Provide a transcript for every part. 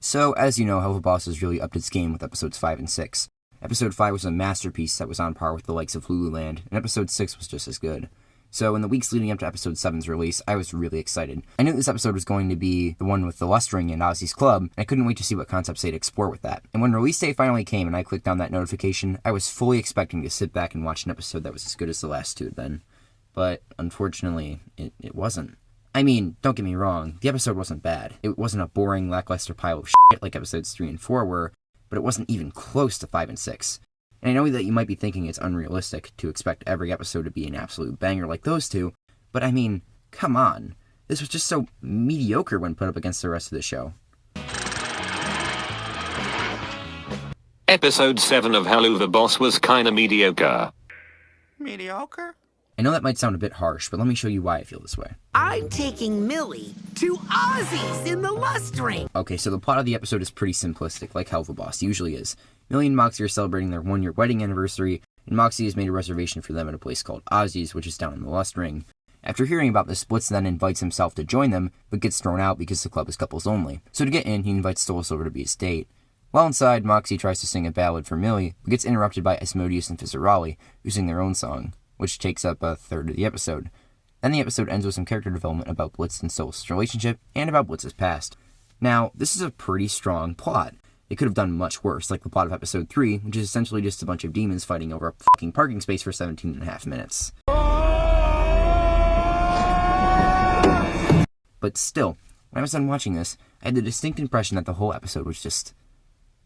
So, as you know, Helluva has really upped its game with episodes 5 and 6. Episode 5 was a masterpiece that was on par with the likes of Lululand, and episode 6 was just as good. So in the weeks leading up to episode 7's release, I was really excited. I knew this episode was going to be the one with the Lust Ring and Ozzie's club, and I couldn't wait to see what concepts they'd explore with that. And when release day finally came and I clicked on that notification, I was fully expecting to sit back and watch an episode that was as good as the last two had been. But unfortunately, it wasn't. I mean, don't get me wrong, the episode wasn't bad. It wasn't a boring, lackluster pile of shit like episodes 3 and 4 were, but it wasn't even close to 5 and 6. And I know that you might be thinking it's unrealistic to expect every episode to be an absolute banger like those two, but I mean, come on. This was just so mediocre when put up against the rest of the show. Episode 7 of Helluva Boss was kinda mediocre. Mediocre? I know that might sound a bit harsh, but let me show you why I feel this way. I'm taking Millie to Ozzie's in the Lust Ring. Okay, so the plot of the episode is pretty simplistic, like Helluva Boss usually is. Millie and Moxie are celebrating their 1-year wedding anniversary, and Moxie has made a reservation for them at a place called Ozzie's, which is down in the Lust Ring. After hearing about this, Blitz then invites himself to join them, but gets thrown out because the club is couples only. So to get in, he invites Stolas over to be his date. While inside, Moxie tries to sing a ballad for Millie, but gets interrupted by Asmodeus and Fizzarali, who sing their own song, which takes up a third of the episode. Then the episode ends with some character development about Blitz and Stolas' relationship, and about Blitz's past. Now, this is a pretty strong plot. It could have done much worse, like the plot of episode 3, which is essentially just a bunch of demons fighting over a fucking parking space for 17.5 minutes. But still, when I was done watching this, I had the distinct impression that the whole episode was just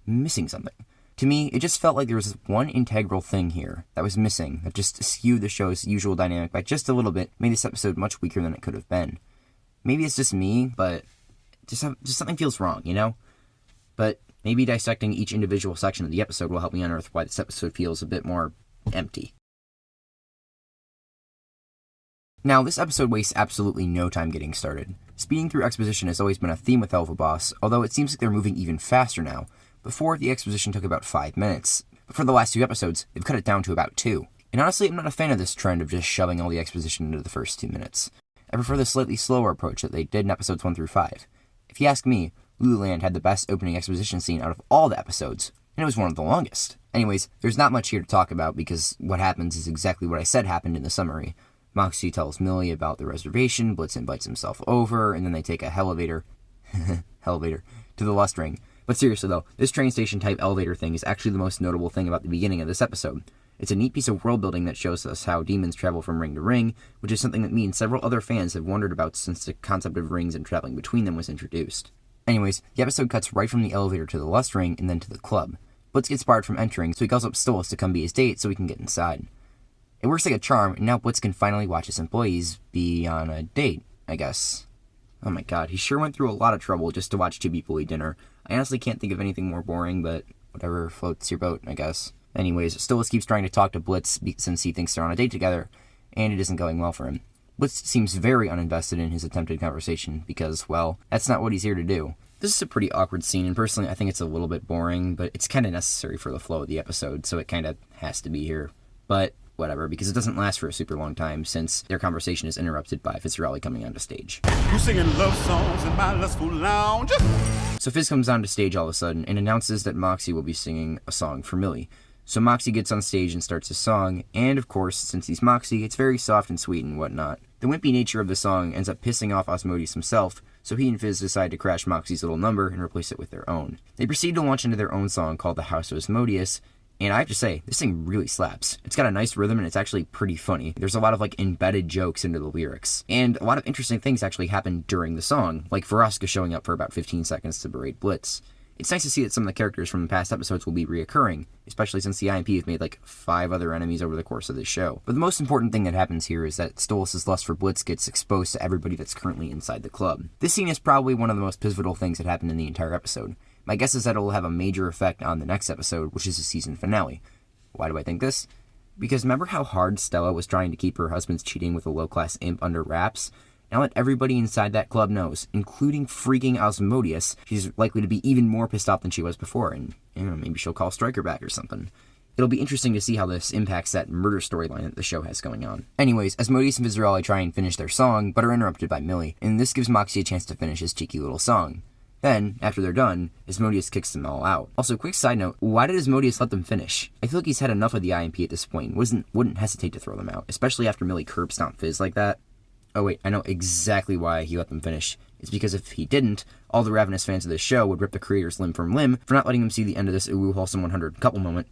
missing something. To me, it just felt like there was one integral thing here that was missing, that just skewed the show's usual dynamic by just a little bit, made this episode much weaker than it could have been. Maybe it's just me, but just something feels wrong, you know? But maybe dissecting each individual section of the episode will help me unearth why this episode feels a bit more empty. Now, this episode wastes absolutely no time getting started. Speeding through exposition has always been a theme with Helluva Boss, although it seems like they're moving even faster now. Before, the exposition took about 5 minutes, but for the last 2 episodes, they've cut it down to about 2. And honestly, I'm not a fan of this trend of just shoving all the exposition into the first 2 minutes. I prefer the slightly slower approach that they did in episodes 1 through 5. If you ask me, Lululand had the best opening exposition scene out of all the episodes, and it was one of the longest. Anyways, there's not much here to talk about because what happens is exactly what I said happened in the summary. Moxie tells Millie about the reservation, Blitz invites himself over, and then they take a elevator to the Lust Ring. But seriously though, this train station type elevator thing is actually the most notable thing about the beginning of this episode. It's a neat piece of world building that shows us how demons travel from ring to ring, which is something that me and several other fans have wondered about since the concept of rings and traveling between them was introduced. Anyways, the episode cuts right from the elevator to the Lust Ring and then to the club. Blitz gets barred from entering, so he calls up Stolas to come be his date so he can get inside. It works like a charm, and now Blitz can finally watch his employees be on a date, I guess. Oh my god, he sure went through a lot of trouble just to watch 2 people eat dinner. I honestly can't think of anything more boring, but whatever floats your boat, I guess. Anyways, Stolas keeps trying to talk to Blitz since he thinks they're on a date together, and it isn't going well for him. Blitz seems very uninvested in his attempted conversation because, well, that's not what he's here to do. This is a pretty awkward scene, and personally I think it's a little bit boring, but it's kind of necessary for the flow of the episode, so it kind of has to be here. But whatever, because it doesn't last for a super long time since their conversation is interrupted by Fizzarali coming onto stage. You singing love songs in my lustful lounge. So Fizz comes onto stage all of a sudden and announces that Moxie will be singing a song for Millie. So Moxie gets on stage and starts his song, and of course, since he's Moxie, it's very soft and sweet and whatnot. The wimpy nature of the song ends up pissing off Asmodeus himself, so he and Fizz decide to crash Moxie's little number and replace it with their own. They proceed to launch into their own song called The House of Asmodeus, and I have to say, this thing really slaps. It's got a nice rhythm and it's actually pretty funny. There's a lot of embedded jokes into the lyrics. And a lot of interesting things actually happen during the song, like Veroska showing up for about 15 seconds to berate Blitz. It's nice to see that some of the characters from the past episodes will be reoccurring, especially since the IMP have made 5 other enemies over the course of this show. But the most important thing that happens here is that Stolas' lust for Blitz gets exposed to everybody that's currently inside the club. This scene is probably one of the most pivotal things that happened in the entire episode. My guess is that it will have a major effect on the next episode, which is the season finale. Why do I think this? Because remember how hard Stella was trying to keep her husband's cheating with a low-class imp under wraps? Now that everybody inside that club knows, including freaking Asmodeus, she's likely to be even more pissed off than she was before, and maybe she'll call Stryker back or something. It'll be interesting to see how this impacts that murder storyline that the show has going on. Anyways, Asmodeus and Fizzarali try and finish their song, but are interrupted by Millie, and this gives Moxie a chance to finish his cheeky little song. Then, after they're done, Asmodeus kicks them all out. Also, quick side note, why did Asmodeus let them finish? I feel like he's had enough of the IMP at this point and wouldn't hesitate to throw them out, especially after Millie curb stomped Fizz like that. Oh wait, I know exactly why he let them finish. It's because if he didn't, all the ravenous fans of this show would rip the creators limb from limb for not letting them see the end of this Uwu Wholesome 100 couple moment.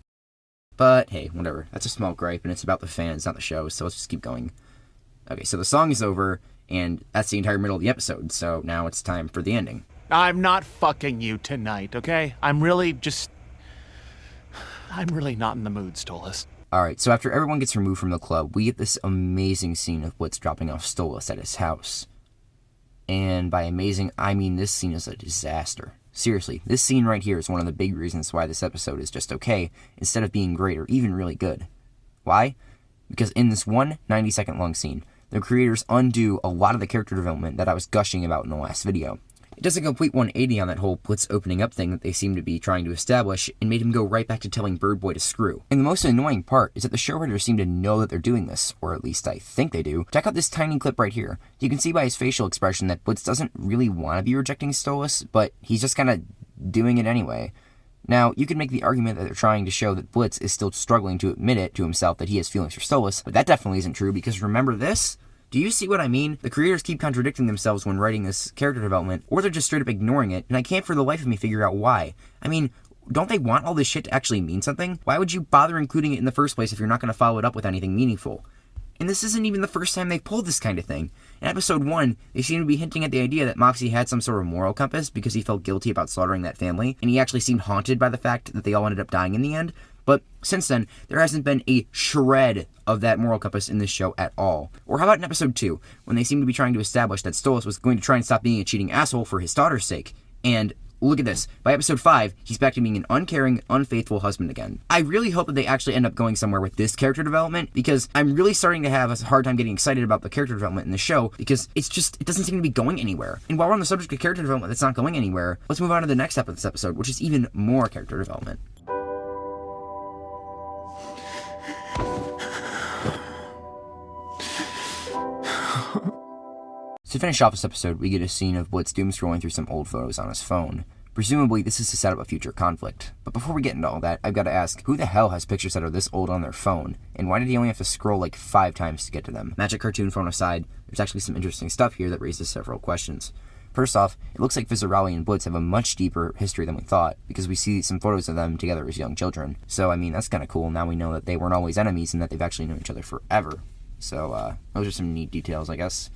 But hey, whatever. That's a small gripe, and it's about the fans, not the show, so let's just keep going. Okay, so the song is over, and that's the entire middle of the episode, so now it's time for the ending. I'm not fucking you tonight, okay? I'm really not in the mood, Stolas. Alright, so after everyone gets removed from the club, we get this amazing scene of Blitz dropping off Stolas at his house. And by amazing, I mean this scene is a disaster. Seriously, this scene right here is one of the big reasons why this episode is just okay, instead of being great or even really good. Why? Because in this one 90-second long scene, the creators undo a lot of the character development that I was gushing about in the last video. It does a complete 180 on that whole Blitz opening up thing that they seem to be trying to establish, and made him go right back to telling Bird Boy to screw. And the most annoying part is that the show writers seem to know that they're doing this, or at least I think they do. Check out this tiny clip right here. You can see by his facial expression that Blitz doesn't really want to be rejecting Stolas, but he's just kind of doing it anyway. Now, you could make the argument that they're trying to show that Blitz is still struggling to admit it to himself that he has feelings for Stolas, but that definitely isn't true, because remember this? Do you see what I mean? The creators keep contradicting themselves when writing this character development, or they're just straight up ignoring it, and I can't for the life of me figure out why. I mean, don't they want all this shit to actually mean something? Why would you bother including it in the first place if you're not going to follow it up with anything meaningful? And this isn't even the first time they've pulled this kind of thing. In episode 1, they seem to be hinting at the idea that Moxie had some sort of moral compass because he felt guilty about slaughtering that family, and he actually seemed haunted by the fact that they all ended up dying in the end. But since then, there hasn't been a shred of that moral compass in this show at all. Or how about in episode 2, when they seem to be trying to establish that Stolas was going to try and stop being a cheating asshole for his daughter's sake. And look at this. By episode 5, he's back to being an uncaring, unfaithful husband again. I really hope that they actually end up going somewhere with this character development, because I'm really starting to have a hard time getting excited about the character development in the show, because it doesn't seem to be going anywhere. And while we're on the subject of character development that's not going anywhere, let's move on to the next step of this episode, which is even more character development. To finish off this episode, we get a scene of Blitz doom scrolling through some old photos on his phone. Presumably, this is to set up a future conflict. But before we get into all that, I've got to ask, who the hell has pictures that are this old on their phone? And why did he only have to scroll like 5 times to get to them? Magic cartoon phone aside, there's actually some interesting stuff here that raises several questions. First off, it looks like Fizzarelli and Blitz have a much deeper history than we thought, because we see some photos of them together as young children. So, I mean, that's kind of cool. Now we know that they weren't always enemies and that they've actually known each other forever. So, those are some neat details, I guess.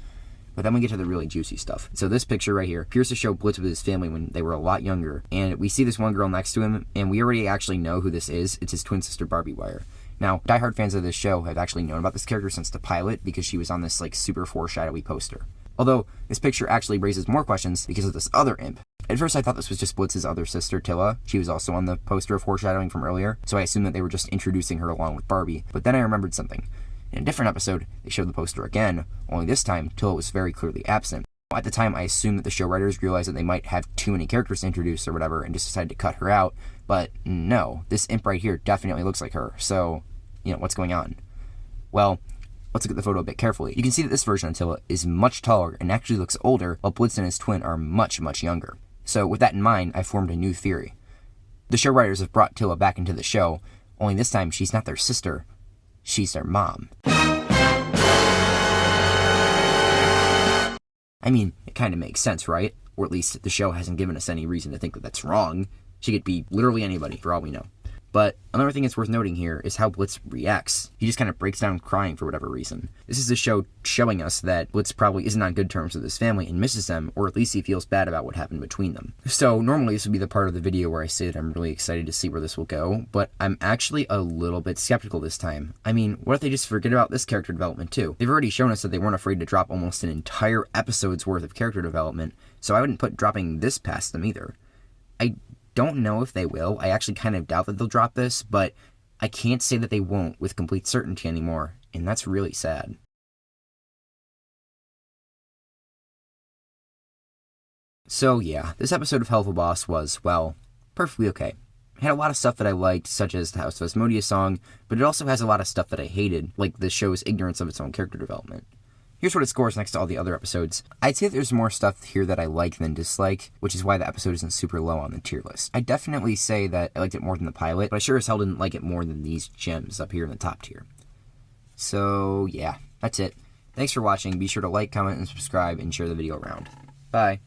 But then we get to the really juicy stuff. So this picture right here appears to show Blitz with his family when they were a lot younger. And we see this one girl next to him, and we already actually know who this is. It's his twin sister, Barbie Wire. Now, diehard fans of this show have actually known about this character since the pilot, because she was on this, like, super foreshadowy poster. Although, this picture actually raises more questions because of this other imp. At first, I thought this was just Blitz's other sister, Tilla. She was also on the poster of foreshadowing from earlier, so I assumed that they were just introducing her along with Barbie. But then I remembered something. In a different episode, they showed the poster again, only this time, Tilla was very clearly absent. At the time, I assumed that the show writers realized that they might have too many characters to introduce or whatever, and just decided to cut her out. But no, this imp right here definitely looks like her, so, what's going on? Well, let's look at the photo a bit carefully. You can see that this version of Tilla is much taller and actually looks older, while Blitz and his twin are much, much younger. So with that in mind, I formed a new theory. The show writers have brought Tilla back into the show, only this time she's not their sister, she's their mom. I mean, it kind of makes sense, right? Or at least the show hasn't given us any reason to think that that's wrong. She could be literally anybody, for all we know. But another thing that's worth noting here is how Blitz reacts. He just kind of breaks down crying for whatever reason. This is the show showing us that Blitz probably isn't on good terms with his family and misses them, or at least he feels bad about what happened between them. So normally this would be the part of the video where I say that I'm really excited to see where this will go, but I'm actually a little bit skeptical this time. I mean, what if they just forget about this character development too? They've already shown us that they weren't afraid to drop almost an entire episode's worth of character development, so I wouldn't put dropping this past them either. I don't know if they will. I actually kind of doubt that they'll drop this, but I can't say that they won't with complete certainty anymore, and that's really sad. So yeah, this episode of Helluva Boss was, well, perfectly okay. It had a lot of stuff that I liked, such as the House of Asmodeus song, but it also has a lot of stuff that I hated, like the show's ignorance of its own character development. Here's what it scores next to all the other episodes. I'd say there's more stuff here that I like than dislike, which is why the episode isn't super low on the tier list. I'd definitely say that I liked it more than the pilot, but I sure as hell didn't like it more than these gems up here in the top tier. So, yeah, that's it. Thanks for watching. Be sure to like, comment, and subscribe, and share the video around. Bye.